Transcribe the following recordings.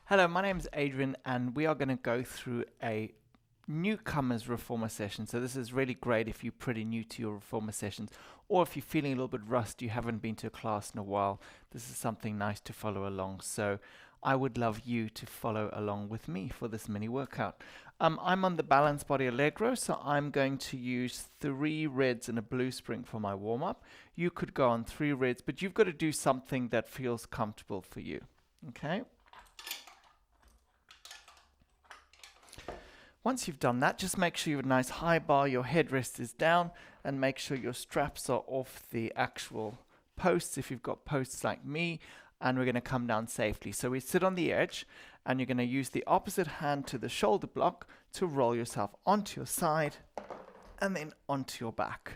Hello, my name is Adrian, and we are going to go through a newcomers reformer session. So this is really great if you're pretty new to your reformer sessions, or if you're feeling a little bit rusty, you haven't been to a class in a while. This is something nice to follow along. So I would love you to follow along with me for this mini workout. I'm on the balance body Allegro, so I'm going to use 3 reds and a blue spring for my warm up. You could go on 3 reds, but you've got to do something that feels comfortable for you. Okay. Once you've done that, just make sure you have a nice high bar, your headrest is down, and make sure your straps are off the actual posts if you've got posts like me, and we're going to come down safely. So we sit on the edge, and you're going to use the opposite hand to the shoulder block to roll yourself onto your side and then onto your back.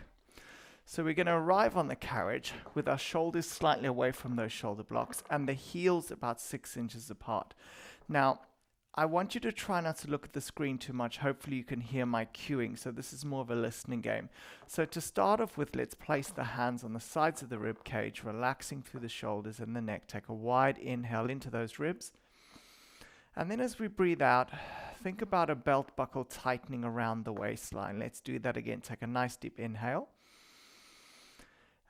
So we're going to arrive on the carriage with our shoulders slightly away from those shoulder blocks and the heels about 6 inches apart. Now, I want you to try not to look at the screen too much. Hopefully you can hear my cueing. So this is more of a listening game. So to start off with, let's place the hands on the sides of the rib cage, relaxing through the shoulders and the neck. Take a wide inhale into those ribs. And then as we breathe out, think about a belt buckle tightening around the waistline. Let's do that again. Take a nice deep inhale.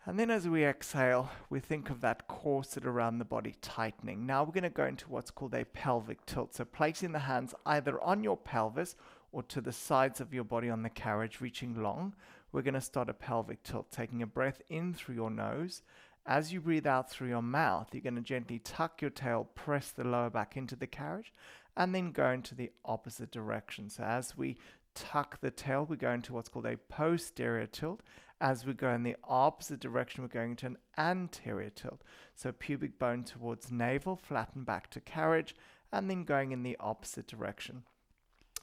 And then as we exhale, we think of that corset around the body tightening. Now we're going to go into what's called a pelvic tilt. So placing the hands either on your pelvis or to the sides of your body on the carriage, reaching long. We're going to start a pelvic tilt, taking a breath in through your nose. As you breathe out through your mouth, you're going to gently tuck your tail, press the lower back into the carriage, and then go into the opposite direction. So as we tuck the tail, we go into what's called a posterior tilt. As we go in the opposite direction, we're going into an anterior tilt. So pubic bone towards navel, flatten back to carriage, and then going in the opposite direction.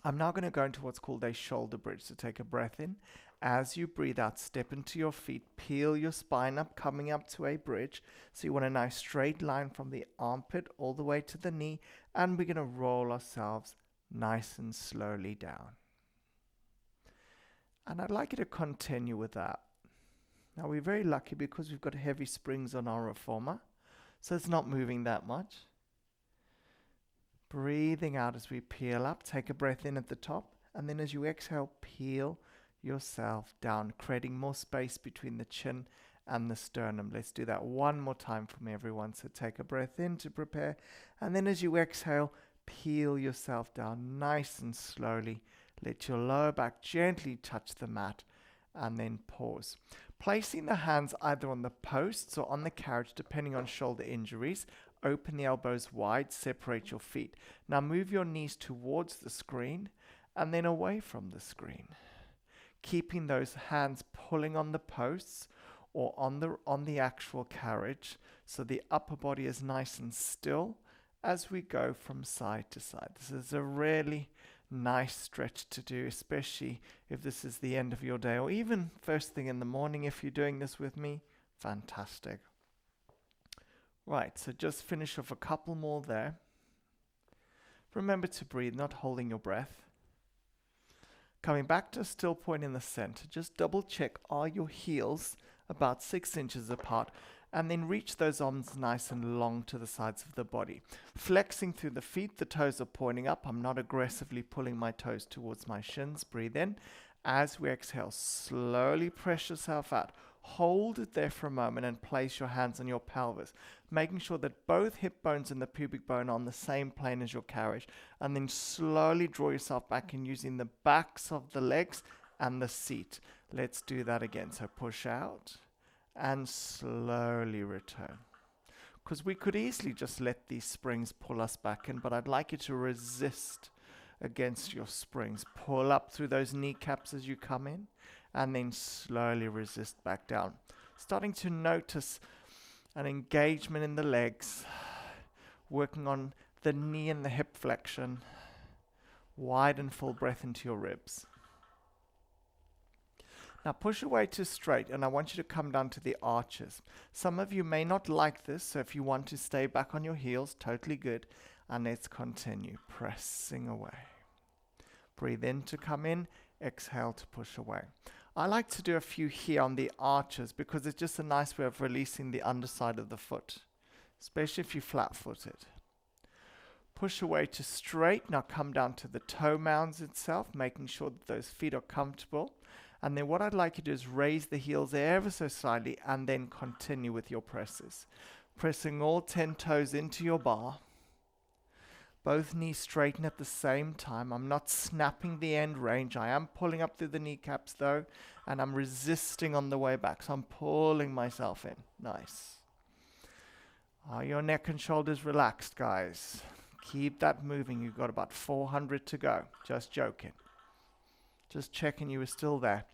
I'm now going to go into what's called a shoulder bridge. So take a breath in. As you breathe out, step into your feet, peel your spine up, coming up to a bridge. So you want a nice straight line from the armpit all the way to the knee, and we're going to roll ourselves nice and slowly down. And I'd like you to continue with that. Now we're very lucky because we've got heavy springs on our reformer, so it's not moving that much. Breathing out as we peel up, take a breath in at the top, and then as you exhale, peel yourself down, creating more space between the chin and the sternum. Let's do that one more time for me, everyone. So take a breath in to prepare, and then as you exhale, peel yourself down nice and slowly. Let your lower back gently touch the mat, and then pause. Placing the hands either on the posts or on the carriage, depending on shoulder injuries. Open the elbows wide, separate your feet. Now move your knees towards the screen and then away from the screen. Keeping those hands pulling on the posts or on the actual carriage, so the upper body is nice and still as we go from side to side. This is a really nice stretch to do, especially if this is the end of your day or even first thing in the morning if you're doing this with me. Fantastic. Right, so just finish off a couple more there. Remember to breathe, not holding your breath. Coming back to a still point in the center, just double check, are your heels about 6 inches apart? And then reach those arms nice and long to the sides of the body. Flexing through the feet, the toes are pointing up. I'm not aggressively pulling my toes towards my shins. Breathe in. As we exhale, slowly press yourself out. Hold it there for a moment and place your hands on your pelvis, making sure that both hip bones and the pubic bone are on the same plane as your carriage. And then slowly draw yourself back in using the backs of the legs and the seat. Let's do that again. So push out and slowly return. Because we could easily just let these springs pull us back in, but I'd like you to resist against your springs. Pull up through those kneecaps as you come in, and then slowly resist back down. Starting to notice an engagement in the legs, working on the knee and the hip flexion. Wide and full breath into your ribs. Now push away to straight, and I want you to come down to the arches. Some of you may not like this, so if you want to stay back on your heels, totally good. And let's continue pressing away. Breathe in to come in, exhale to push away. I like to do a few here on the arches because it's just a nice way of releasing the underside of the foot, especially if you're flat-footed. Push away to straight. Now come down to the toe mounds itself, making sure that those feet are comfortable. And then what I'd like you to do is raise the heels ever so slightly and then continue with your presses. Pressing all 10 toes into your bar. Both knees straighten at the same time. I'm not snapping the end range. I am pulling up through the kneecaps though, and I'm resisting on the way back. So I'm pulling myself in. Nice. Are your neck and shoulders relaxed, guys? Keep that moving. You've got about 400 to go. Just joking. Just checking you were still there.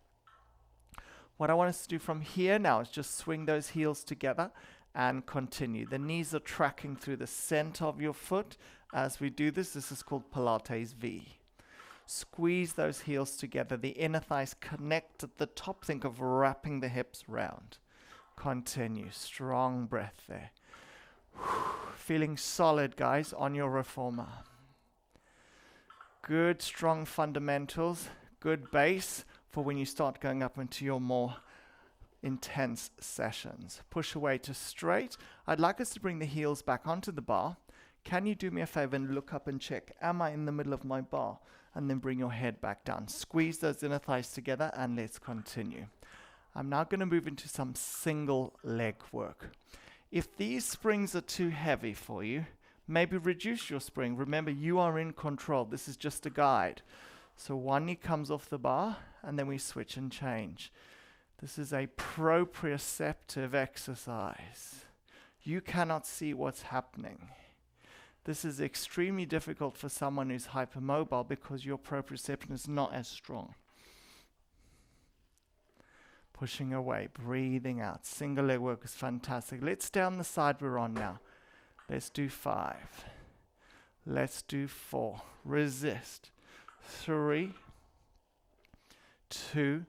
What I want us to do from here now is just swing those heels together and continue. The knees are tracking through the center of your foot. As we do this, this is called Pilates V. Squeeze those heels together. The inner thighs connect at the top. Think of wrapping the hips round. Continue. Strong breath there. Feeling solid, guys, on your reformer. Good, strong fundamentals. Good base for when you start going up into your more intense sessions. Push away to straight. I'd like us to bring the heels back onto the bar. Can you do me a favor and look up and check, am I in the middle of my bar? And then bring your head back down. Squeeze those inner thighs together and let's continue. I'm now going to move into some single leg work. If these springs are too heavy for you, maybe reduce your spring. Remember, you are in control. This is just a guide. So one knee comes off the bar and then we switch and change. This is a proprioceptive exercise. You cannot see what's happening. This is extremely difficult for someone who's hypermobile because your proprioception is not as strong. Pushing away, breathing out. Single leg work is fantastic. Let's stay on the side we're on now. Let's do 5. Let's do 4. Resist. 3, 2,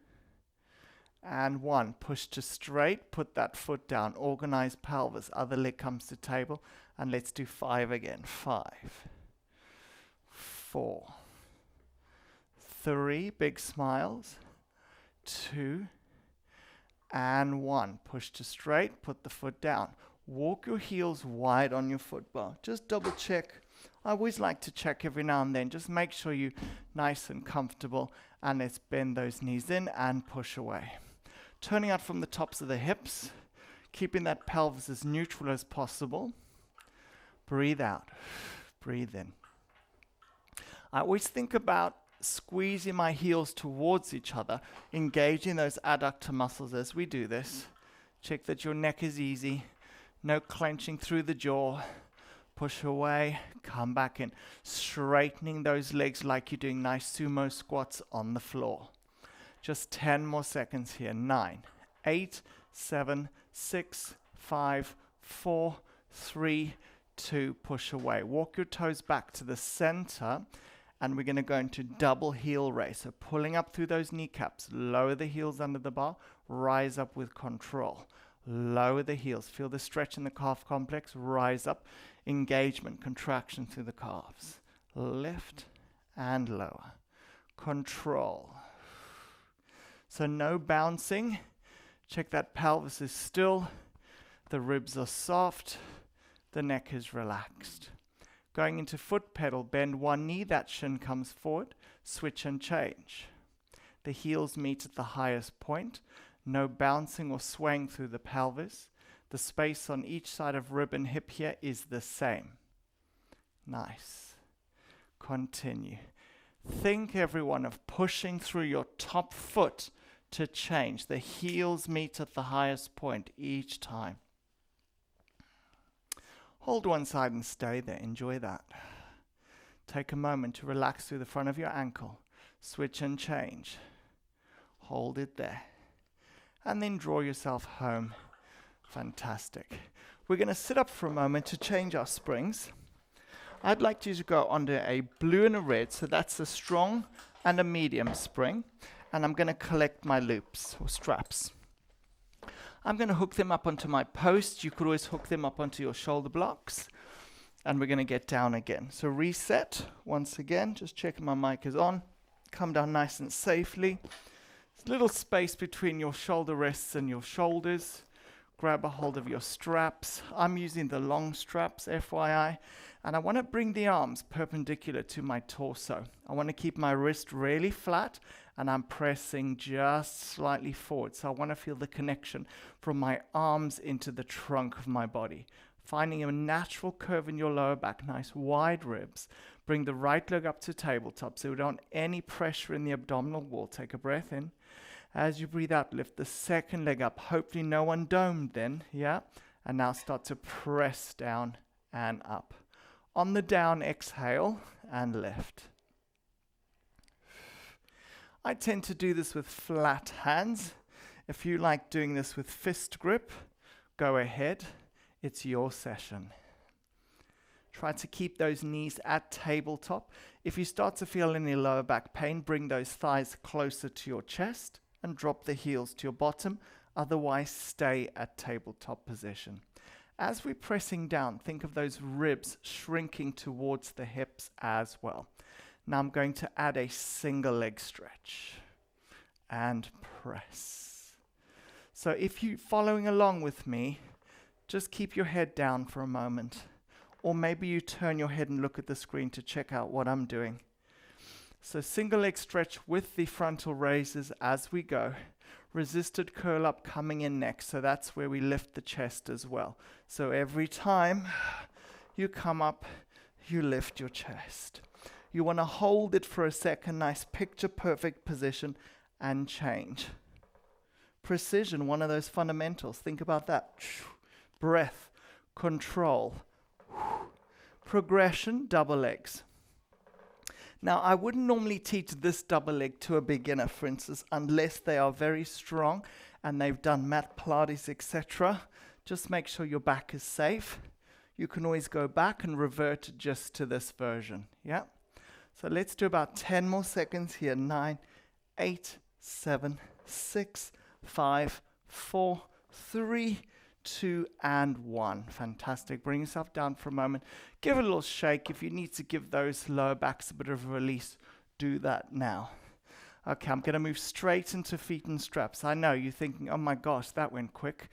and 1. Push to straight. Put that foot down. Organize pelvis. Other leg comes to table. And let's do 5 again. 5, 4, 3. Big smiles. 2, and 1. Push to straight. Put the foot down. Walk your heels wide on your foot bar. Just double check. I always like to check every now and then. Just make sure you're nice and comfortable. And let's bend those knees in and push away. Turning out from the tops of the hips. Keeping that pelvis as neutral as possible. Breathe out. Breathe in. I always think about squeezing my heels towards each other, engaging those adductor muscles as we do this. Check that your neck is easy. No clenching through the jaw. Push away, come back in. Straightening those legs like you're doing nice sumo squats on the floor. Just 10 more seconds here. 9, 8, 7, 6, 5, 4, 3, 2. Push away. Walk your toes back to the center. And we're going to go into double heel raise. So pulling up through those kneecaps. Lower the heels under the bar. Rise up with control. Lower the heels. Feel the stretch in the calf complex. Rise up. Engagement. Contraction through the calves. Lift and lower. Control. So no bouncing. Check that pelvis is still. The ribs are soft. The neck is relaxed. Going into foot pedal, bend one knee, that shin comes forward, switch and change. The heels meet at the highest point, no bouncing or swaying through the pelvis. The space on each side of rib and hip here is the same. Nice. Continue. Think, everyone, of pushing through your top foot to change. The heels meet at the highest point each time. Hold one side and stay there. Enjoy that. Take a moment to relax through the front of your ankle. Switch and change. Hold it there. And then draw yourself home. Fantastic. We're going to sit up for a moment to change our springs. I'd like you to go under a blue and a red. So that's a strong and a medium spring. And I'm going to collect my loops or straps. I'm going to hook them up onto my post. You could always hook them up onto your shoulder blocks. And we're going to get down again. So reset once again. Just checking my mic is on. Come down nice and safely. There's a little space between your shoulder rests and your shoulders. grab a hold of your straps. I'm using the long straps, FYI, and I want to bring the arms perpendicular to my torso. I want to keep my wrist really flat, and I'm pressing just slightly forward. So I want to feel the connection from my arms into the trunk of my body. Finding a natural curve in your lower back, nice wide ribs. Bring the right leg up to tabletop so we don't want any pressure in the abdominal wall. Take a breath in. As you breathe out, lift the second leg up. Hopefully no one domed then, yeah? And now start to press down and up. On the down, exhale and lift. I tend to do this with flat hands. If you like doing this with fist grip, go ahead. It's your session. Try to keep those knees at tabletop. If you start to feel any lower back pain, bring those thighs closer to your chest and drop the heels to your bottom. Otherwise, stay at tabletop position. As we're pressing down, think of those ribs shrinking towards the hips as well. Now I'm going to add a single leg stretch and press. So if you're following along with me, just keep your head down for a moment. Or maybe you turn your head and look at the screen to check out what I'm doing. So single leg stretch with the frontal raises as we go. Resisted curl up coming in next. So that's where we lift the chest as well. So every time you come up, you lift your chest. You want to hold it for a second, nice picture perfect position, and change. Precision, one of those fundamentals. Think about that. Breath, control. Progression, double legs. Now, I wouldn't normally teach this double leg to a beginner, for instance, unless they are very strong and they've done mat Pilates, etc. Just make sure your back is safe. You can always go back and revert just to this version. Yeah? So let's do about 10 more seconds here. 9, 8, 7, 6, 5, 4, 3, 2, and 1. Fantastic. Bring yourself down for a moment. Give it a little shake. If you need to give those lower backs a bit of a release, do that now. Okay, I'm going to move straight into feet and straps. I know you're thinking, oh my gosh, that went quick.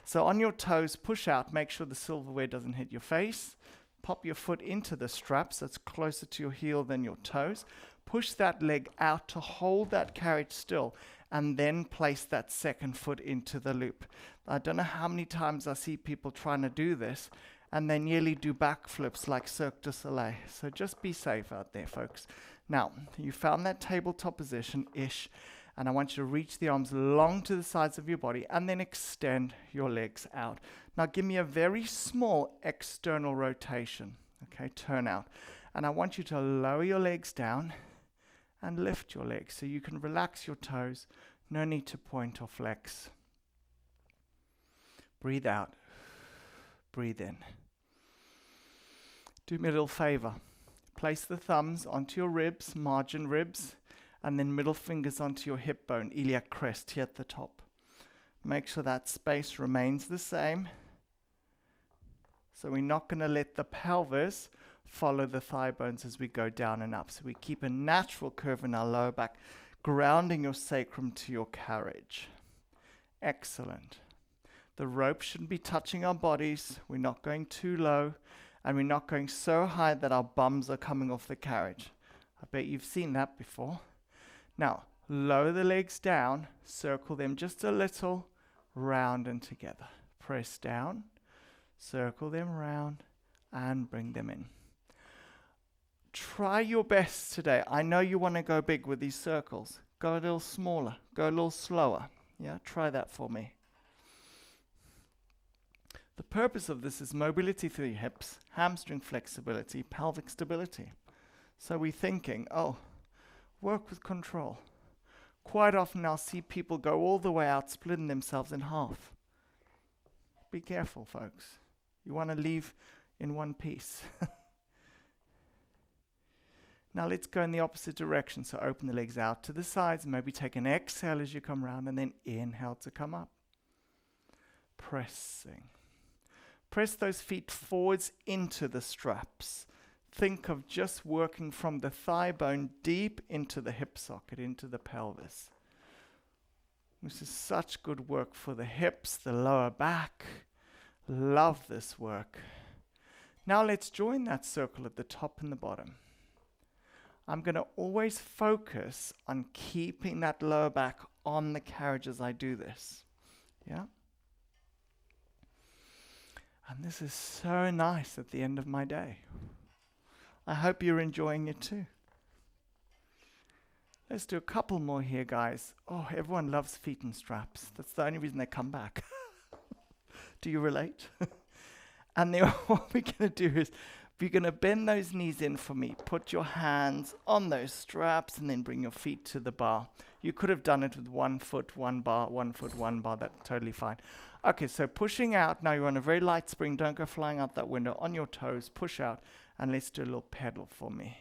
So on your toes, push out. Make sure the silverware doesn't hit your face. Pop your foot into the straps. That's closer to your heel than your toes. Push that leg out to hold that carriage still, and then place that second foot into the loop. I don't know how many times I see people trying to do this, and they nearly do backflips like Cirque du Soleil. So just be safe out there, folks. Now, you found that tabletop position-ish, and I want you to reach the arms long to the sides of your body, and then extend your legs out. Now, give me a very small external rotation. Okay, turn out. And I want you to lower your legs down and lift your legs so you can relax your toes. No need to point or flex. Breathe out. Breathe in. Do me a little favor. Place the thumbs onto your ribs, margin ribs, and then middle fingers onto your hip bone, iliac crest here at the top. Make sure that space remains the same. So we're not going to let the pelvis follow the thigh bones as we go down and up. So we keep a natural curve in our lower back, grounding your sacrum to your carriage. Excellent. The rope shouldn't be touching our bodies. We're not going too low, and we're not going so high that our bums are coming off the carriage. I bet you've seen that before. Now, lower the legs down, circle them just a little, round and together. Press down, circle them round, and bring them in. Try your best today. I know you want to go big with these circles. Go a little smaller. Go a little slower. Yeah, try that for me. The purpose of this is mobility through your hips, hamstring flexibility, pelvic stability. So we're thinking, oh, work with control. Quite often I'll see people go all the way out, splitting themselves in half. Be careful, folks. You want to leave in one piece. Now let's go in the opposite direction. So open the legs out to the sides. Maybe take an exhale as you come around, and then inhale to come up. Pressing. Press those feet forwards into the straps. Think of just working from the thigh bone deep into the hip socket, into the pelvis. This is such good work for the hips, the lower back. Love this work. Now let's join that circle at the top and the bottom. I'm going to always focus on keeping that lower back on the carriage as I do this. Yeah? And this is so nice at the end of my day. I hope you're enjoying it too. Let's do a couple more here, guys. Oh, everyone loves feet and straps. That's the only reason they come back. Do you relate? And then what we're going to do is we're going to bend those knees in for me. Put your hands on those straps and then bring your feet to the bar. You could have done it with 1 foot, 1 bar, 1 foot, 1 bar. That's totally fine. Okay, so pushing out. Now you're on a very light spring. Don't go flying out that window. On your toes, push out. And let's do a little pedal for me.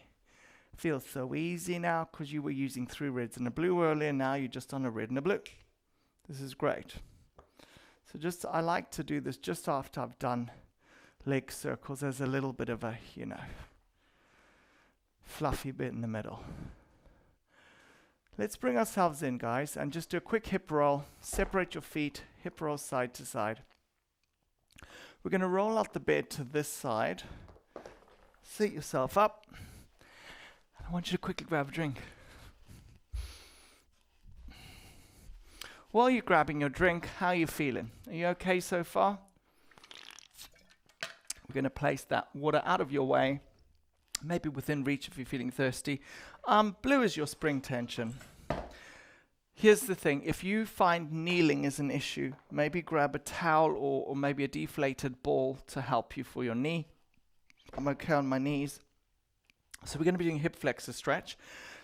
Feels so easy now because you were using 3 reds and a blue earlier. Now you're just on a red and a blue. This is great. So I like to do this just after I've done leg circles as a little bit of a, fluffy bit in the middle. Let's bring ourselves in, guys, and just do a quick hip roll. Separate your feet, hip roll side to side. We're going to roll out the bed to this side. Sit yourself up. I want you to quickly grab a drink. While you're grabbing your drink, how are you feeling? Are you okay so far? We're going to place that water out of your way, maybe within reach if you're feeling thirsty. Blue is your spring tension. Here's the thing. If you find kneeling is an issue, maybe grab a towel or maybe a deflated ball to help you for your knee. I'm okay on my knees. So we're going to be doing hip flexor stretch.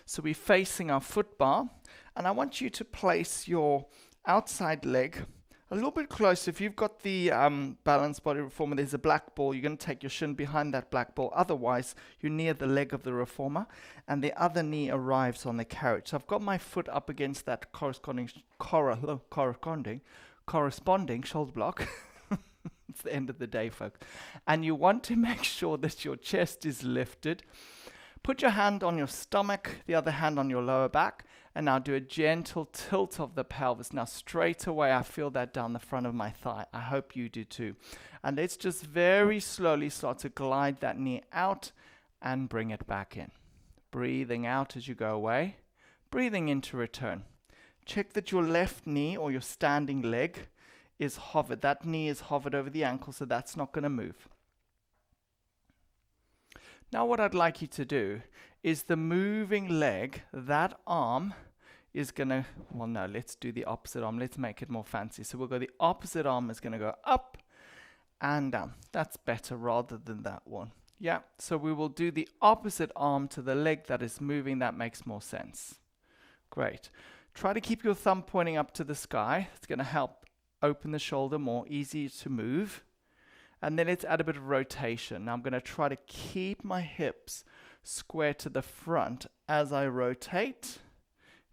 So we're facing our foot bar, and I want you to place your outside leg a little bit closer. If you've got the balanced body reformer, there's a black ball. You're going to take your shin behind that black ball. Otherwise, you're near the leg of the reformer, and the other knee arrives on the carriage. So I've got my foot up against that corresponding shoulder block. It's the end of the day, folks. And you want to make sure that your chest is lifted. Put your hand on your stomach, the other hand on your lower back, and now do a gentle tilt of the pelvis. Now straight away, I feel that down the front of my thigh. I hope you do too. And let's just very slowly start to glide that knee out and bring it back in. Breathing out as you go away, breathing in to return. Check that your left knee or your standing leg is hovered. That knee is hovered over the ankle, so that's not going to move. Now what I'd like you to do is the moving leg, that arm is going to, let's do the opposite arm. Let's make it more fancy. So we'll go, the opposite arm is going to go up and down. That's better rather than that one. Yeah, so we will do the opposite arm to the leg that is moving. That makes more sense. Great. Try to keep your thumb pointing up to the sky. It's going to help open the shoulder more, easy to move. And then let's add a bit of rotation. Now I'm going to try to keep my hips square to the front as I rotate.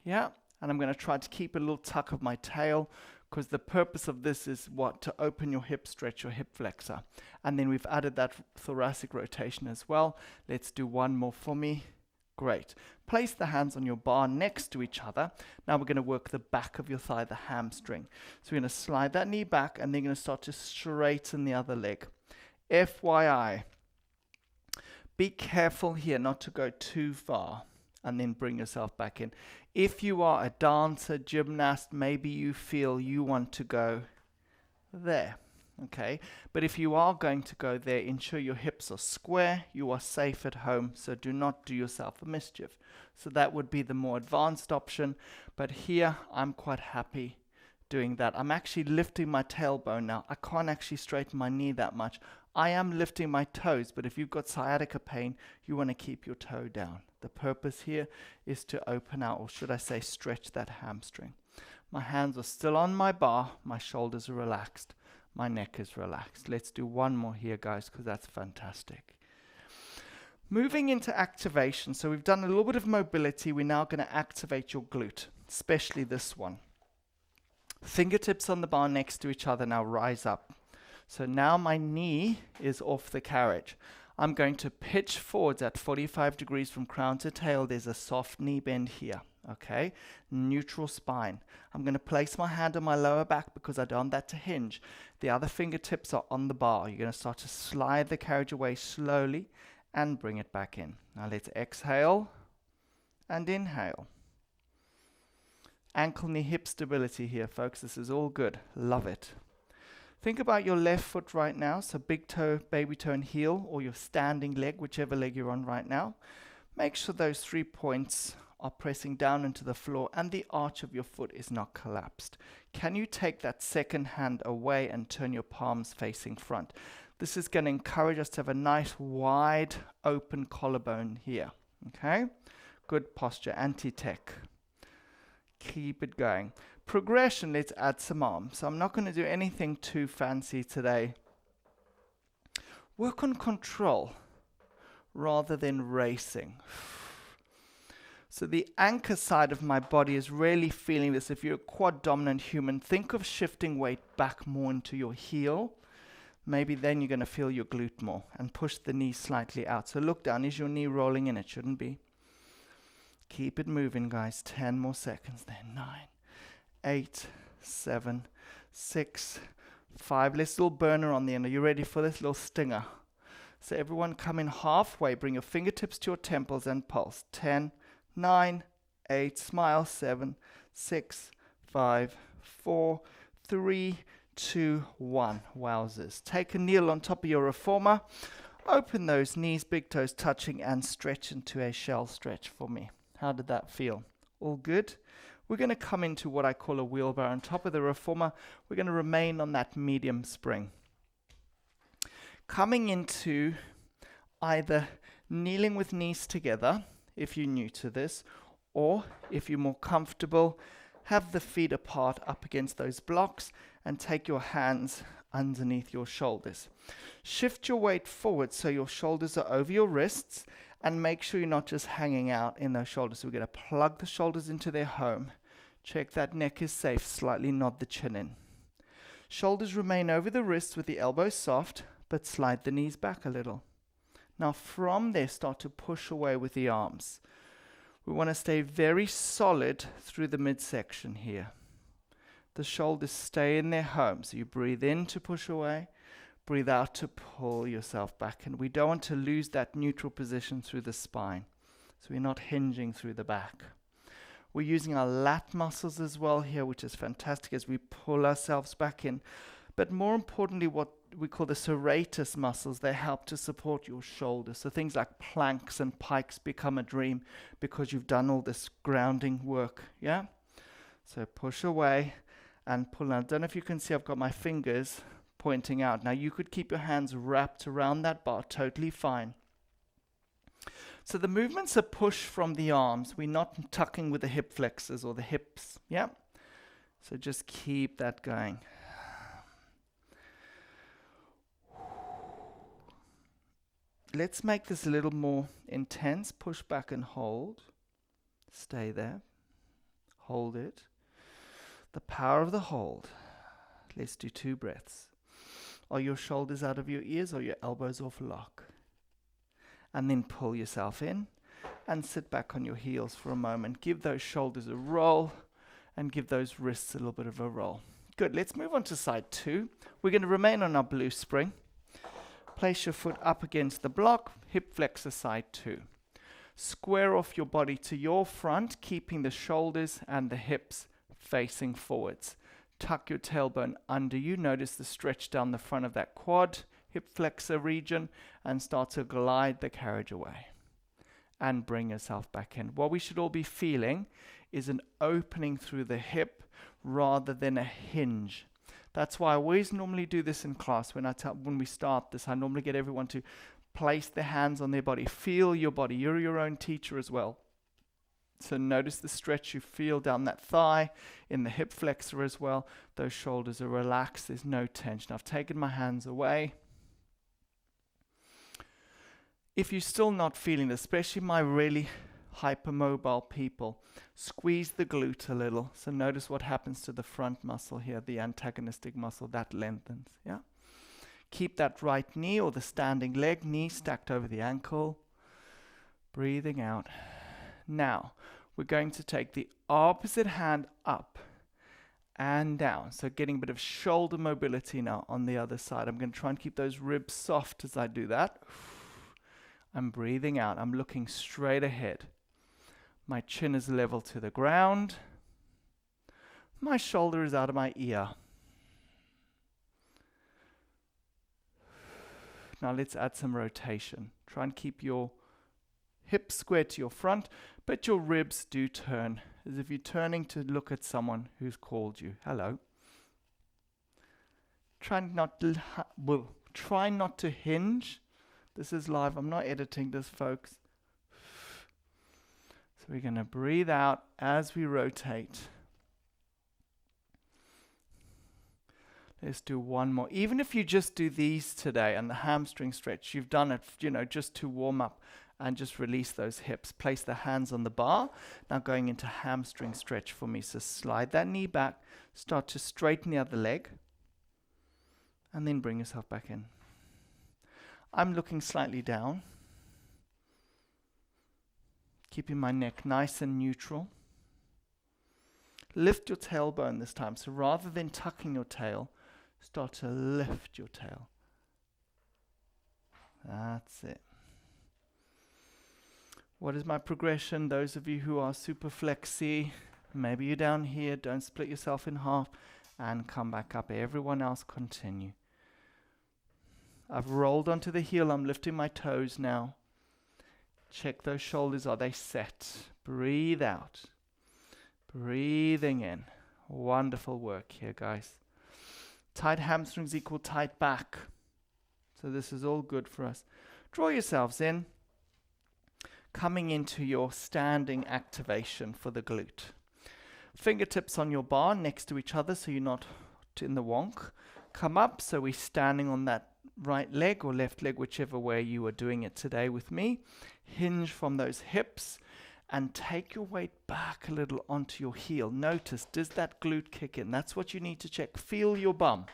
Yeah, and I'm going to try to keep a little tuck of my tail, because the purpose of this is what? To open your hip, stretch your hip flexor. And then we've added that thoracic rotation as well. Let's do one more for me. Great. Place the hands on your bar next to each other. Now we're going to work the back of your thigh, the hamstring. So we're going to slide that knee back, and then you're going to start to straighten the other leg. FYI, be careful here not to go too far, and then bring yourself back in. If you are a dancer, gymnast, maybe you feel you want to go there. Okay, but if you are going to go there, ensure your hips are square, you are safe at home, so do not do yourself a mischief. So that would be the more advanced option, but here I'm quite happy doing that. I'm actually lifting my tailbone now. I can't actually straighten my knee that much. I am lifting my toes, but if you've got sciatica pain, you want to keep your toe down. The purpose here is to open out, or should I say stretch that hamstring. My hands are still on my bar, my shoulders are relaxed. My neck is relaxed. Let's do one more here, guys, because that's fantastic. Moving into activation. So we've done a little bit of mobility. We're now going to activate your glute, especially this one. Fingertips on the bar next to each other. Now rise up. So now my knee is off the carriage. I'm going to pitch forwards at 45 degrees from crown to tail. There's a soft knee bend here. Okay, neutral spine. I'm going to place my hand on my lower back because I don't want that to hinge. The other fingertips are on the bar. You're going to start to slide the carriage away slowly and bring it back in. Now let's exhale and inhale. Ankle, knee, hip stability here, folks. This is all good. Love it. Think about your left foot right now. So big toe, baby toe, and heel, or your standing leg, whichever leg you're on right now. Make sure those 3 points are pressing down into the floor and the arch of your foot is not collapsed. Can you take that second hand away and turn your palms facing front? This is going to encourage us to have a nice wide open collarbone here. Okay? Good posture. Anti-tech. Keep it going. Progression, let's add some arms. So I'm not going to do anything too fancy today. Work on control rather than racing. So the anchor side of my body is really feeling this. If you're a quad dominant human, think of shifting weight back more into your heel. Maybe then you're going to feel your glute more and push the knee slightly out. So look down. Is your knee rolling in? It shouldn't be. Keep it moving, guys. 10 more seconds there. 9, 8, 7, 6, 5. Let's little burner on the end. Are you ready for this little stinger? So everyone come in halfway. Bring your fingertips to your temples and pulse. 10, 9, 8, smile, 7, 6, 5, 4, 3, 2, 1. Wowzers. Take a kneel on top of your reformer. Open those knees, big toes touching, and stretch into a shell stretch for me. How did that feel? All good? We're going to come into what I call a wheelbarrow on top of the reformer. We're going to remain on that medium spring. Coming into either kneeling with knees together, if you're new to this, or if you're more comfortable, have the feet apart up against those blocks and take your hands underneath your shoulders. Shift your weight forward so your shoulders are over your wrists and make sure you're not just hanging out in those shoulders. So we're going to plug the shoulders into their home. Check that neck is safe. Slightly nod the chin in. Shoulders remain over the wrists with the elbows soft, but slide the knees back a little. Now from there, start to push away with the arms. We want to stay very solid through the midsection here. The shoulders stay in their home. So you breathe in to push away, breathe out to pull yourself back. And we don't want to lose that neutral position through the spine. So we're not hinging through the back. We're using our lat muscles as well here, which is fantastic as we pull ourselves back in. But more importantly, what we call the serratus muscles, they help to support your shoulders. So things like planks and pikes become a dream because you've done all this grounding work, yeah? So push away and pull out. I don't know if you can see, I've got my fingers pointing out. Now you could keep your hands wrapped around that bar, totally fine. So the movements are push from the arms. We're not tucking with the hip flexors or the hips, yeah? So just keep that going. Let's make this a little more intense. Push back and hold. Stay there. Hold it. The power of the hold. Let's do 2 breaths. Are your shoulders out of your ears or your elbows off lock? And then pull yourself in and sit back on your heels for a moment. Give those shoulders a roll and give those wrists a little bit of a roll. Good. Let's move on to side 2. We're going to remain on our blue spring. Place your foot up against the block, hip flexor side 2. Square off your body to your front, keeping the shoulders and the hips facing forwards. Tuck your tailbone under you. Notice the stretch down the front of that quad, hip flexor region, and start to glide the carriage away. And bring yourself back in. What we should all be feeling is an opening through the hip rather than a hinge. That's why I always normally do this in class. When we start this, I normally get everyone to place their hands on their body. Feel your body. You're your own teacher as well. So notice the stretch you feel down that thigh, in the hip flexor as well. Those shoulders are relaxed. There's no tension. I've taken my hands away. If you're still not feeling this, especially my really hypermobile people, squeeze the glute a little. So notice what happens to the front muscle here, the antagonistic muscle, that lengthens, yeah? Keep that right knee or the standing leg, knee stacked over the ankle. Breathing out. Now, we're going to take the opposite hand up and down. So getting a bit of shoulder mobility now on the other side. I'm going to try and keep those ribs soft as I do that. I'm breathing out. I'm looking straight ahead. My chin is level to the ground. My shoulder is out of my ear. Now let's add some rotation. Try and keep your hips square to your front, but your ribs do turn, as if you're turning to look at someone who's called you. Hello. Try not to hinge. This is live. I'm not editing this, folks. So we're going to breathe out as we rotate. Let's do one more. Even if you just do these today and the hamstring stretch, you've done it, just to warm up and just release those hips. Place the hands on the bar. Now going into hamstring stretch for me. So slide that knee back, start to straighten the other leg, and then bring yourself back in. I'm looking slightly down, keeping my neck nice and neutral. Lift your tailbone this time. So rather than tucking your tail, start to lift your tail. That's it. What is my progression? Those of you who are super flexy, maybe you're down here, don't split yourself in half and come back up. Everyone else continue. I've rolled onto the heel. I'm lifting my toes now. Check those shoulders. Are they set? Breathe out. Breathing in. Wonderful work here, guys. Tight hamstrings equal tight back. So this is all good for us. Draw yourselves in. Coming into your standing activation for the glute. Fingertips on your bar next to each other so you're not in the wonk. Come up so we're standing on that right leg or left leg, whichever way you are doing it today with me. Hinge from those hips. And take your weight back a little onto your heel. Notice, does that glute kick in? That's what you need to check. Feel your bum.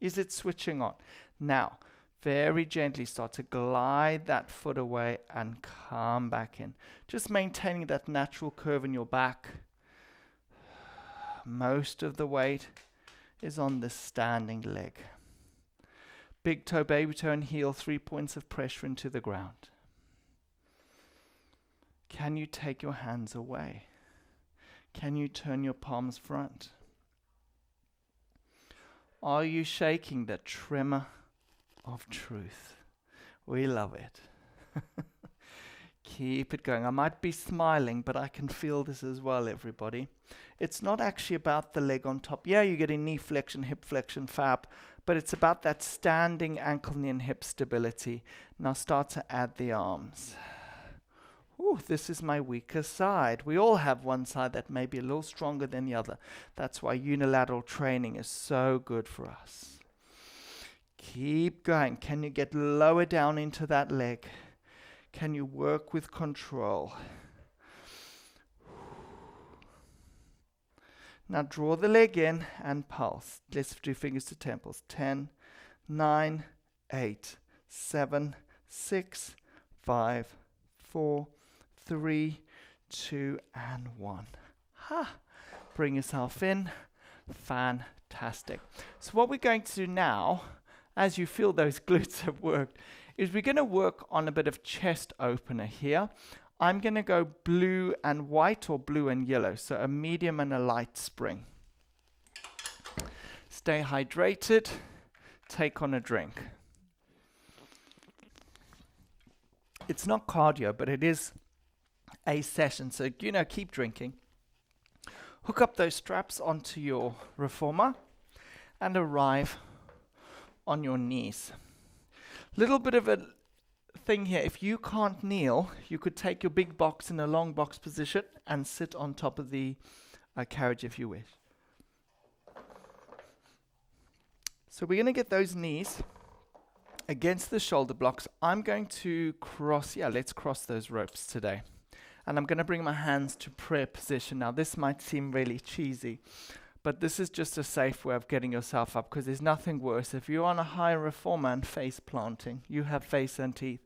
Is it switching on? Now, very gently start to glide that foot away and come back in. Just maintaining that natural curve in your back. Most of the weight is on the standing leg. Big toe, baby toe, and heel, 3 points of pressure into the ground. Can you take your hands away? Can you turn your palms front? Are you shaking the tremor of truth? We love it. Keep it going. I might be smiling, but I can feel this as well, everybody. It's not actually about the leg on top. Yeah, you're getting knee flexion, hip flexion, fab, but it's about that standing ankle, knee, and hip stability. Now start to add the arms. Ooh, this is my weaker side. We all have one side that may be a little stronger than the other. That's why unilateral training is so good for us. Keep going. Can you get lower down into that leg? Can you work with control? Now draw the leg in and pulse. Let's do fingers to temples. 10, 9, 8, 7, 6, 5, 4, 3, 2, and 1. Bring yourself in. Fantastic. So what we're going to do now, as you feel those glutes have worked, is we're going to work on a bit of chest opener here. I'm going to go blue and white or blue and yellow, so a medium and a light spring. Stay hydrated. Take on a drink. It's not cardio, but it is a session, so keep drinking. Hook up those straps onto your reformer and arrive on your knees. Little bit of a thing here. If you can't kneel, you could take your big box in a long box position and sit on top of the carriage if you wish. So we're going to get those knees against the shoulder blocks. I'm going to let's cross those ropes today. And I'm going to bring my hands to prayer position. Now this might seem really cheesy, But this is just a safe way of getting yourself up, because there's nothing worse. If you're on a high reformer and face planting, you have face and teeth.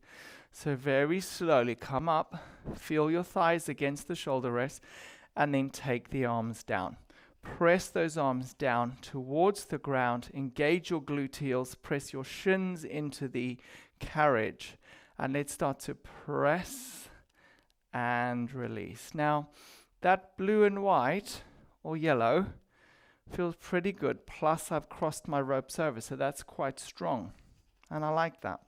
So very slowly come up, feel your thighs against the shoulder rest, and then take the arms down. Press those arms down towards the ground, engage your gluteals, press your shins into the carriage, and let's start to press and release. Now, that blue and white, or yellow, feels pretty good. Plus, I've crossed my ropes over, so that's quite strong, and I like that.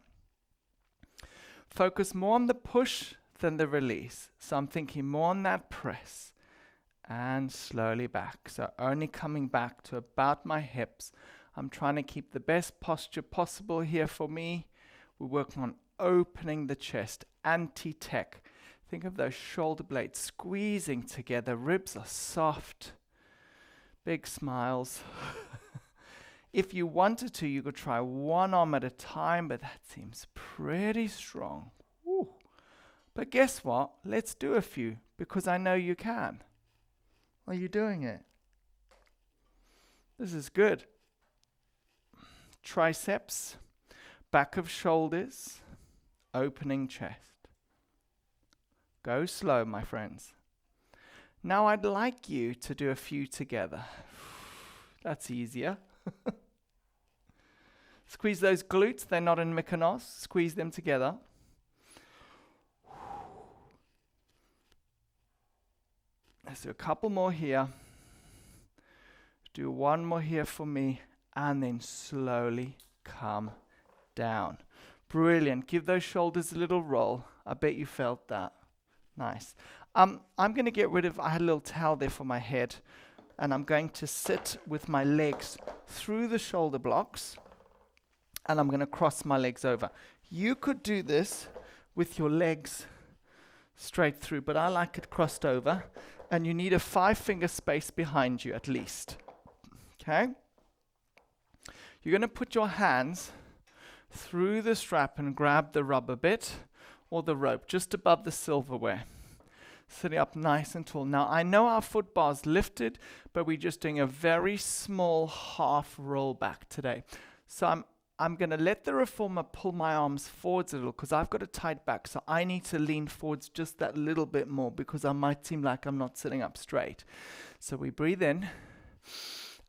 Focus more on the push than the release. So I'm thinking more on that press and slowly back. So only coming back to about my hips. I'm trying to keep the best posture possible here for me. We're working on opening the chest, anti-tech. Think of those shoulder blades squeezing together. Ribs are soft. Big smiles. If you wanted to, you could try one arm at a time, but that seems pretty strong. Ooh. But guess what? Let's do a few, because I know you can. Are you doing it? This is good. Triceps, back of shoulders, opening chest. Go slow, my friends. Now I'd like you to do a few together. That's easier. Squeeze those glutes, they're not in Mykonos. Squeeze them together. Let's do a couple more here. Do one more here for me, and then slowly come down. Brilliant. Give those shoulders a little roll. I bet you felt that. Nice. I'm going to get rid of, I had a little towel there for my head, and I'm going to sit with my legs through the shoulder blocks, and I'm going to cross my legs over. You could do this with your legs straight through, but I like it crossed over, and you need a 5-finger space behind you at least. Okay? You're going to put your hands through the strap and grab the rubber bit or the rope just above the silverware. Sitting up nice and tall. Now, I know our foot bar's lifted, but we're just doing a very small half roll back today. So I'm going to let the reformer pull my arms forwards a little, because I've got a tight back, so I need to lean forwards just that little bit more, because I might seem like I'm not sitting up straight. So we breathe in.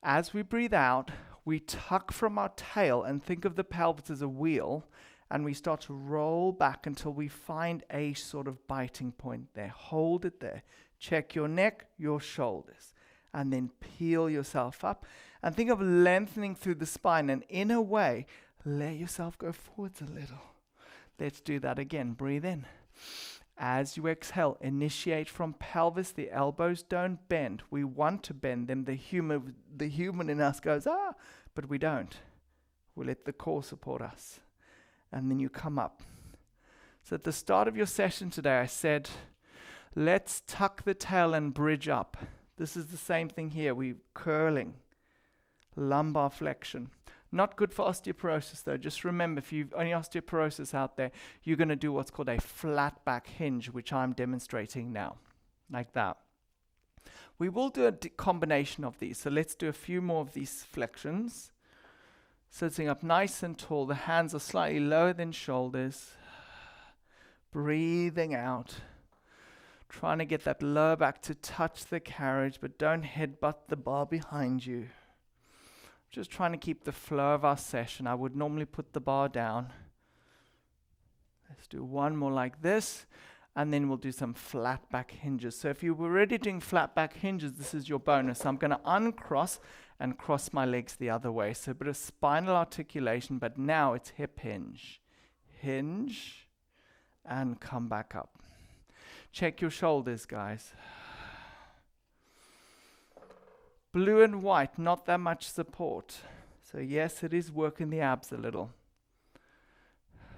As we breathe out, we tuck from our tail and think of the pelvis as a wheel, and we start to roll back until we find a sort of biting point there. Hold it there. Check your neck, your shoulders, and then peel yourself up. And think of lengthening through the spine, and in a way, let yourself go forwards a little. Let's do that again. Breathe in. As you exhale, initiate from pelvis. The elbows don't bend. We want to bend them. The human in us goes, but we don't. We let the core support us. And then you come up. So at the start of your session today, I said, let's tuck the tail and bridge up. This is the same thing here. We're curling. Lumbar flexion. Not good for osteoporosis though. Just remember, if you've any osteoporosis out there, you're going to do what's called a flat back hinge, which I'm demonstrating now. Like that. We will do a combination of these. So let's do a few more of these flexions. Sitting up nice and tall. The hands are slightly lower than shoulders. Breathing out. Trying to get that lower back to touch the carriage, but don't headbutt the bar behind you. Just trying to keep the flow of our session. I would normally put the bar down. Let's do one more like this, and then we'll do some flat back hinges. So if you were already doing flat back hinges, this is your bonus. I'm going to uncross and cross my legs the other way. So a bit of spinal articulation, but now it's hip hinge. Hinge, and come back up. Check your shoulders, guys. Blue and white, not that much support. So yes, it is working the abs a little.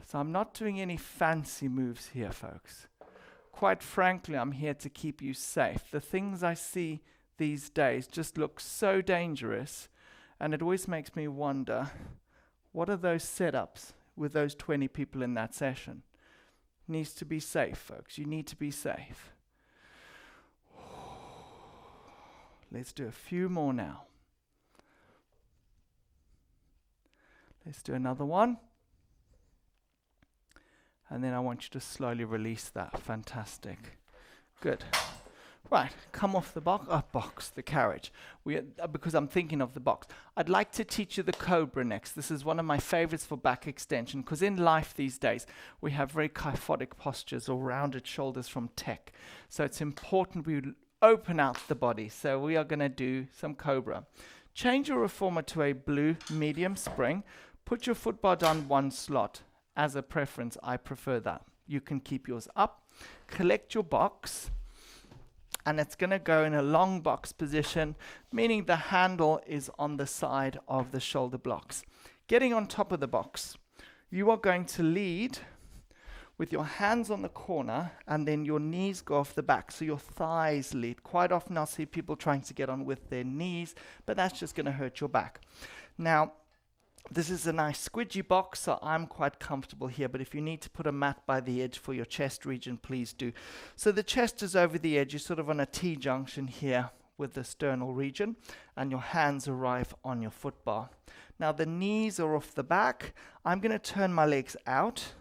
So I'm not doing any fancy moves here, folks. Quite frankly, I'm here to keep you safe. The things I see these days just look so dangerous, and it always makes me wonder, what are those setups with those 20 people in that session? Needs to be safe, folks. You need to be safe. Let's do a few more now. Let's do another one. And then I want you to slowly release that. Fantastic. Good. Right, come off the the carriage. Because I'm thinking of the box. I'd like to teach you the cobra next. This is one of my favorites for back extension, because in life these days, we have very kyphotic postures or rounded shoulders from tech. So it's important we open out the body. So we are going to do some cobra. Change your reformer to a blue medium spring. Put your foot bar down one slot. As a preference, I prefer that. You can keep yours up. Collect your box. And it's going to go in a long box position, meaning the handle is on the side of the shoulder blocks. Getting on top of the box, you are going to lead with your hands on the corner, and then your knees go off the back, so your thighs lead. Quite often I'll see people trying to get on with their knees, but that's just going to hurt your back. Now, this is a nice squidgy box, so I'm quite comfortable here, but if you need to put a mat by the edge for your chest region, please do. So the chest is over the edge. You're sort of on a T-junction here with the sternal region, and your hands arrive on your foot bar. Now the knees are off the back. I'm going to turn my legs out,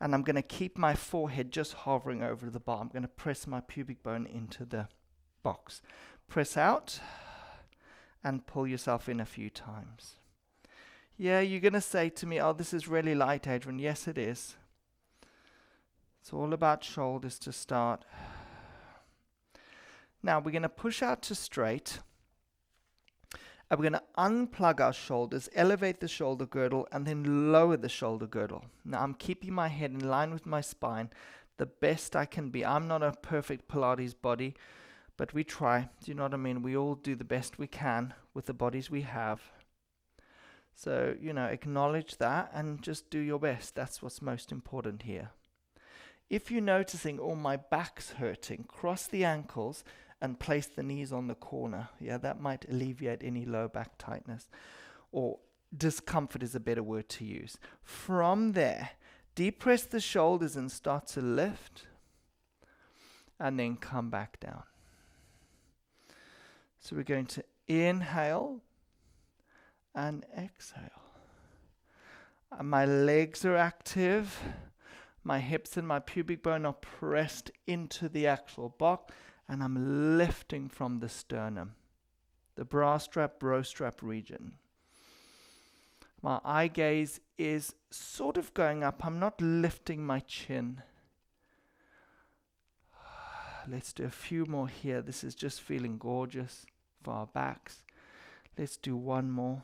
and I'm going to keep my forehead just hovering over the bar. I'm going to press my pubic bone into the box. Press out, and pull yourself in a few times. Yeah, you're going to say to me, oh, this is really light, Adrian. Yes, it is. It's all about shoulders to start. Now, we're going to push out to straight. And we're going to unplug our shoulders, elevate the shoulder girdle, and then lower the shoulder girdle. Now, I'm keeping my head in line with my spine the best I can be. I'm not a perfect Pilates body, but we try. Do you know what I mean? We all do the best we can with the bodies we have. So, acknowledge that and just do your best. That's what's most important here. If you're noticing, oh, my back's hurting, cross the ankles and place the knees on the corner. Yeah, that might alleviate any low back tightness. Or discomfort is a better word to use. From there, depress the shoulders and start to lift. And then come back down. So we're going to inhale and exhale. And my legs are active. My hips and my pubic bone are pressed into the actual box, and I'm lifting from the sternum, the bra strap, bro strap region. My eye gaze is sort of going up. I'm not lifting my chin. Let's do a few more here. This is just feeling gorgeous for our backs. Let's do one more.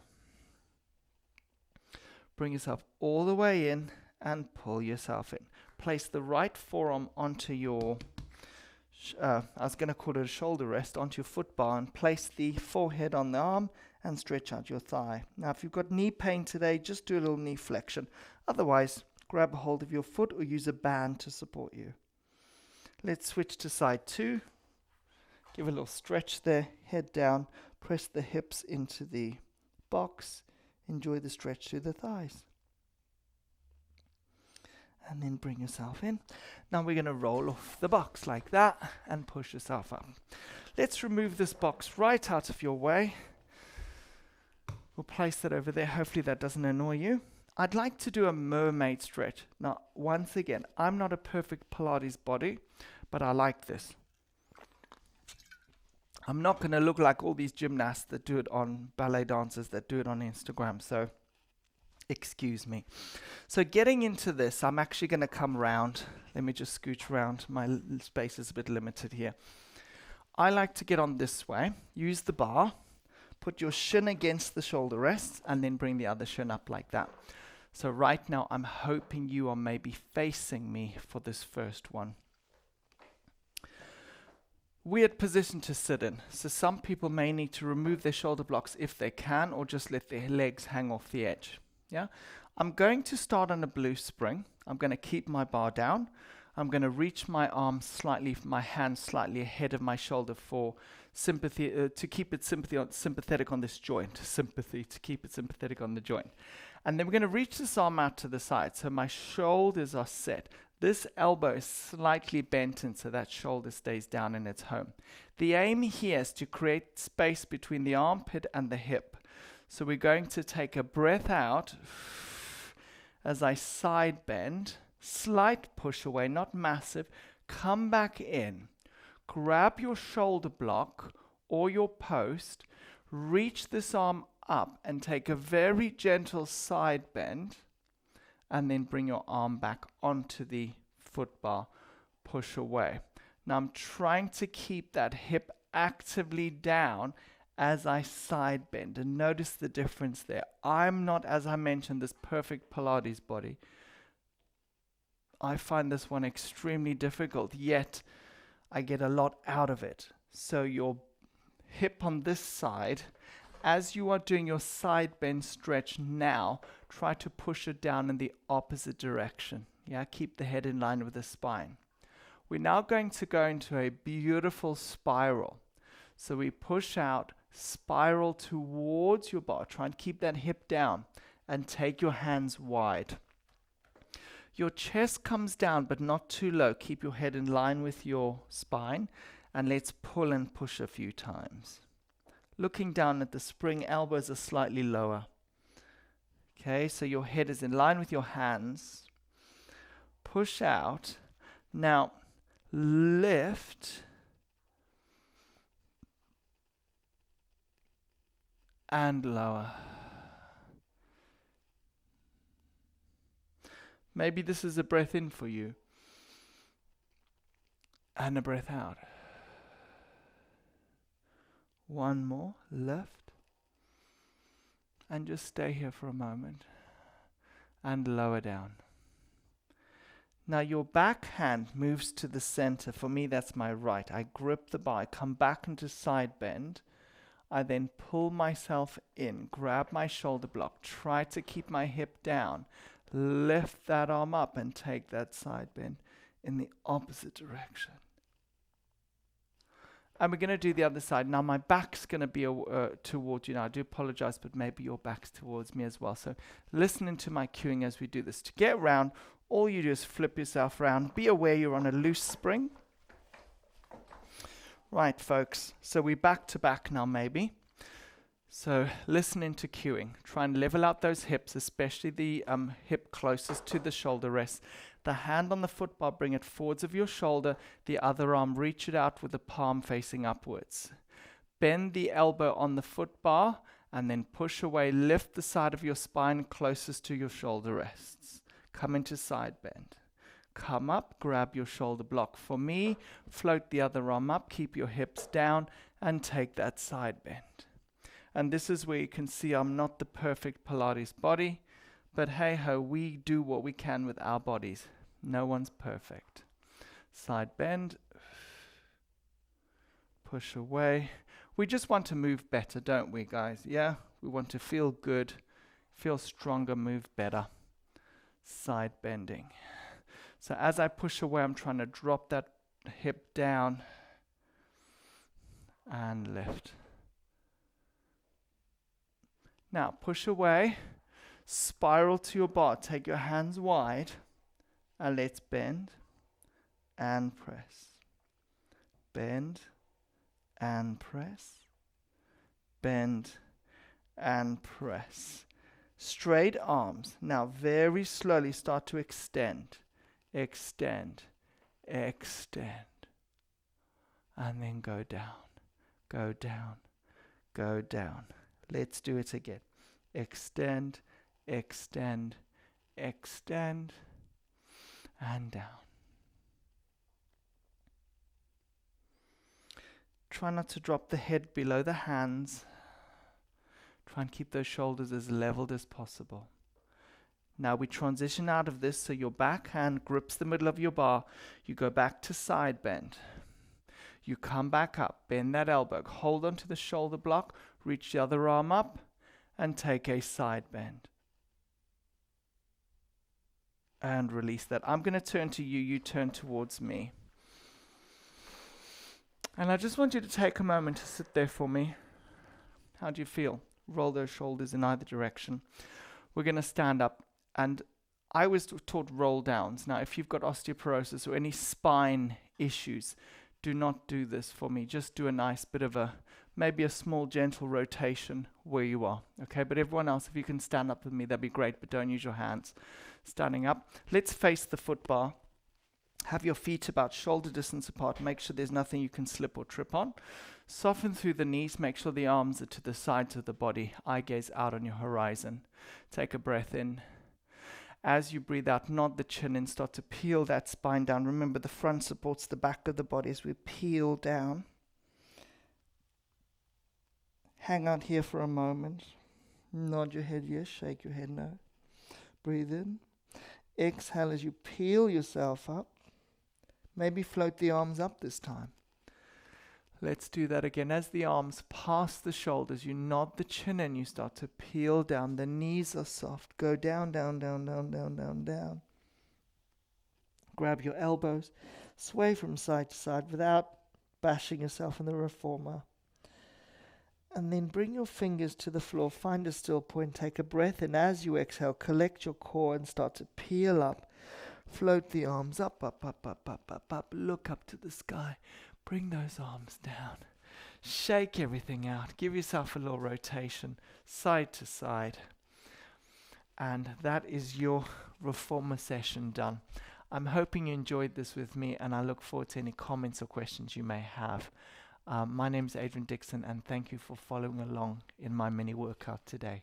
Bring yourself all the way in and pull yourself in. Place the right forearm onto your, I was going to call it a shoulder rest, onto your foot bar, and place the forehead on the arm and stretch out your thigh. Now, if you've got knee pain today, just do a little knee flexion. Otherwise, grab a hold of your foot or use a band to support you. Let's switch to side 2. Give a little stretch there, head down, press the hips into the box. Enjoy the stretch through the thighs. And then bring yourself in. Now we're going to roll off the box like that and push yourself up. Let's remove this box right out of your way. We'll place that over there. Hopefully that doesn't annoy you. I'd like to do a mermaid stretch. Now, once again, I'm not a perfect Pilates body, but I like this. I'm not going to look like all these gymnasts that do it on, ballet dancers that do it on Instagram, so excuse me. So getting into this, I'm actually going to come round. Let me just scooch around. My space is a bit limited here. I like to get on this way. Use the bar. Put your shin against the shoulder rests, and then bring the other shin up like that. So right now, I'm hoping you are maybe facing me for this first one. Weird position to sit in. So some people may need to remove their shoulder blocks if they can, or just let their legs hang off the edge. Yeah, I'm going to start on a blue spring. I'm going to keep my bar down. I'm going to reach my arm slightly, my hand slightly ahead of my shoulder for sympathy, to keep it sympathetic on this joint. Sympathy, to keep it sympathetic on the joint. And then we're going to reach this arm out to the side. So my shoulders are set. This elbow is slightly bent in so that shoulder stays down in its home. The aim here is to create space between the armpit and the hip. So we're going to take a breath out as I side bend, slight push away, not massive. Come back in. Grab your shoulder block or your post, reach this arm up and take a very gentle side bend, and then bring your arm back onto the foot bar. Push away. Now I'm trying to keep that hip actively down as I side bend, and notice the difference there. I'm not, as I mentioned, this perfect Pilates body. I find this one extremely difficult, yet I get a lot out of it. So your hip on this side, as you are doing your side bend stretch now, try to push it down in the opposite direction. Yeah, keep the head in line with the spine. We're now going to go into a beautiful spiral. So we push out, spiral towards your bar. Try and keep that hip down and take your hands wide. Your chest comes down, but not too low. Keep your head in line with your spine, and let's pull and push a few times. Looking down at the spring, elbows are slightly lower. Okay, so your head is in line with your hands. Push out. Now, lift and lower. Maybe this is a breath in for you and a breath out. One more, lift, and just stay here for a moment and lower down. Now your back hand moves to the center. For me, that's my right. I grip the bar, I come back into side bend. I then pull myself in, grab my shoulder block, try to keep my hip down, lift that arm up and take that side bend in the opposite direction. And we're going to do the other side. Now my back's going to be towards you. Now I do apologize, but maybe your back's towards me as well. So listening to my cueing as we do this. To get round, all you do is flip yourself around. Be aware you're on a loose spring. Right, folks. So we're back to back now, maybe. So listening to cueing. Try and level out those hips, especially the hip closest to the shoulder rest. The hand on the foot bar, bring it forwards of your shoulder. The other arm, reach it out with the palm facing upwards. Bend the elbow on the foot bar and then push away. Lift the side of your spine closest to your shoulder rests. Come into side bend. Come up, grab your shoulder block. For me, float the other arm up, keep your hips down, and take that side bend. And this is where you can see I'm not the perfect Pilates body, but hey ho, we do what we can with our bodies. No one's perfect. Side bend, push away. We just want to move better, don't we, guys? Yeah, we want to feel good, feel stronger, move better. Side bending. So as I push away, I'm trying to drop that hip down and lift. Now push away, spiral to your bar. Take your hands wide and let's bend and press. Bend and press. Bend and press. Straight arms. Now very slowly start to extend. Extend, extend, and then go down, go down, go down. Let's do it again. Extend, extend, extend, and down. Try not to drop the head below the hands. Try and keep those shoulders as leveled as possible. Now we transition out of this, so your back hand grips the middle of your bar. You go back to side bend. You come back up, bend that elbow, hold onto the shoulder block, reach the other arm up, and take a side bend. And release that. I'm going to turn to you, you turn towards me. And I just want you to take a moment to sit there for me. How do you feel? Roll those shoulders in either direction. We're going to stand up. And I was taught roll downs. Now, if you've got osteoporosis or any spine issues, do not do this for me. Just do a nice bit of a maybe a small gentle rotation where you are. Okay, but everyone else, if you can stand up with me, that'd be great, but don't use your hands. Standing up. Let's face the foot bar. Have your feet about shoulder distance apart. Make sure there's nothing you can slip or trip on. Soften through the knees. Make sure the arms are to the sides of the body. Eye gaze out on your horizon. Take a breath in. As you breathe out, nod the chin and start to peel that spine down. Remember, the front supports the back of the body as we peel down. Hang out here for a moment. Nod your head yes, shake your head no. Breathe in. Exhale as you peel yourself up. Maybe float the arms up this time. Let's do that again. As the arms pass the shoulders, you nod the chin and you start to peel down. The knees are soft. Go down, down, down, down, down, down, down. Grab your elbows. Sway from side to side without bashing yourself in the reformer. And then bring your fingers to the floor. Find a still point. Take a breath. And as you exhale, collect your core and start to peel up. Float the arms up, up, up, up, up, up, up. Look up to the sky. Bring those arms down. Shake everything out. Give yourself a little rotation, side to side. And that is your reformer session done. I'm hoping you enjoyed this with me, and I look forward to any comments or questions you may have. My name is Adrian Dixon, and thank you for following along in my mini workout today.